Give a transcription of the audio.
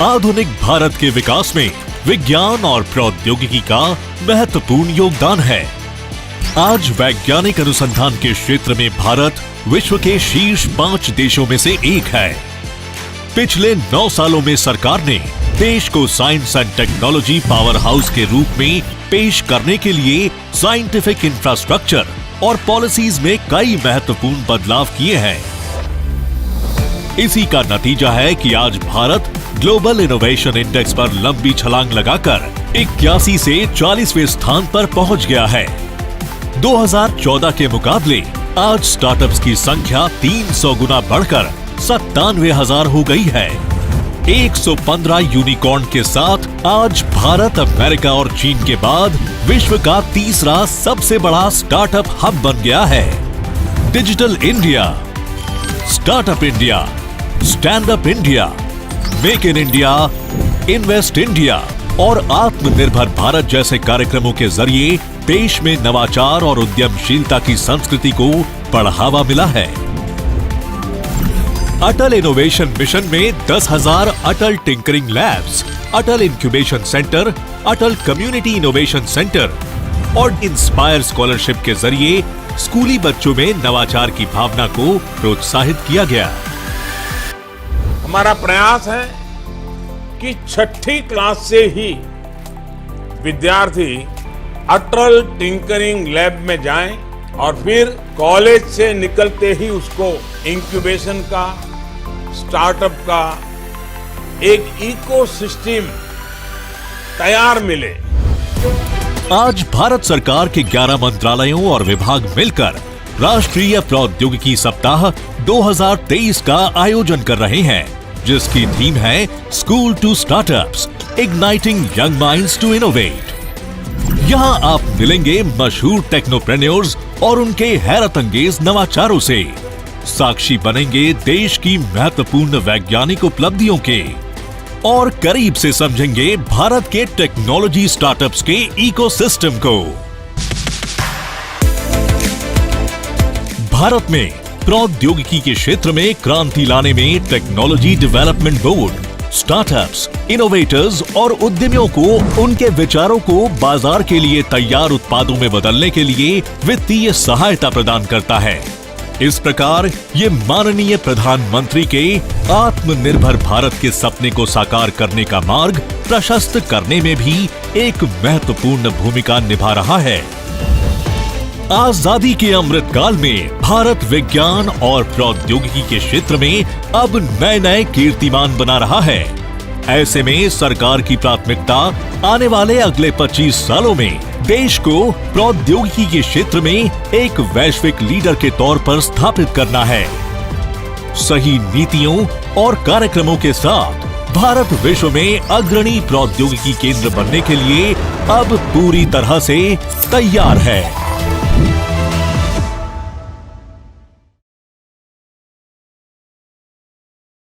आधुनिक भारत के विकास में विज्ञान और प्रौद्योगिकी का महत्वपूर्ण योगदान है। आज वैज्ञानिक अनुसंधान के क्षेत्र में भारत विश्व के शीर्ष 5 देशों में से एक है। पिछले 9 सालों में सरकार ने देश को science and technology power house के रूप में पेश करने के लिए साइंटिफिक इंफ्रास्ट्रक्चर और पॉलिसीज में कई महत्वपूर्ण बदलाव किए हैं। इसी का नतीजा है कि आज भारत ग्लोबल इनोवेशन इंडेक्स पर लंबी छलांग लगाकर 81 से 40वें स्थान पर पहुंच गया है। 2014 के मुकाबले आज स्टार्टअप्स की संख्या 300 गुना बढ़कर 97,000 हो गई है। 115 यूनिकॉर्न के साथ आज भारत अमेरिका और चीन के बाद विश्व का तीसरा सबसे बड़ा स्टार्टअप हब बन गया है। Digital India, startup India, stand up India, make in India, invest India और आत्मनिर्भर भारत जैसे कार्यक्रमों के जरिए देश में नवाचार और उद्यमशीलता की संस्कृति को बढ़ावा मिला है। अटल इनोवेशन मिशन में 10,000 अटल टिंकरिंग लैब्स, अटल इंक्यूबेशन सेंटर, अटल कम्युनिटी इनोवेशन सेंटर और इंस्पायर स्कॉलरशिप के जरिए स्कूली बच्चों में नवाचार की भावना को प्रोत्साहित किया गया। हमारा प्रयास है कि 6ठी क्लास से ही विद्यार्थी अटल टिंकरिंग लैब में जाएं और फिर कॉलेज से निकलते ही उसको इंक्यूबेशन का, स्टार्टअप का एक इकोसिस्टम तैयार मिले। आज भारत सरकार के 11 मंत्रालयों और विभाग मिलकर राष्ट्रीय प्रौद्योगिकी सप्ताह 2023 का आयोजन कर रहे हैं, जिसकी थीम है school to startups, igniting young minds to innovate. यहाँ आप मिलेंगे मशहूर टेक्नोप्रेन्योर्स और उनके हैरत अंगेज नवाचारों से, साक्षी बनेंगे देश की महत्वपूर्ण वैज्ञानिक उपलब्धियों के और करीब से समझेंगे भारत के टेक्नोलॉजी स्टार्टअप्स के इकोसिस्टम को। भारत में प्रौद्योगिकी के क्षेत्र में क्रांति लाने में technology development board startups, innovators और उद्यमियों को उनके विचारों को बाजार के लिए तैयार उत्पादों में बदलने के लिए वित्तीय सहायता प्रदान करता है। इस प्रकार ये माननीय प्रधानमंत्री के आत्मनिर्भर भारत के सपने को साकार करने का मार्ग प्रशस्त करने में भी एक महत्वपूर्ण भूमिका निभा रहा है। आजादी के अमृत काल में भारत विज्ञान और प्रौद्योगिकी के क्षेत्र में अब नए नए कीर्तिमान बना रहा है। ऐसे में सरकार की प्राथमिकता आने वाले अगले 25 सालों में देश को प्रौद्योगिकी के क्षेत्र में एक वैश्विक लीडर के तौर पर स्थापित करना है। सही नीतियों और कार्यक्रमों के साथ भारत विश्व में अग्रणी प्रौद्योगिकी केंद्र बनने के लिए अब पूरी तरह से तैयार है।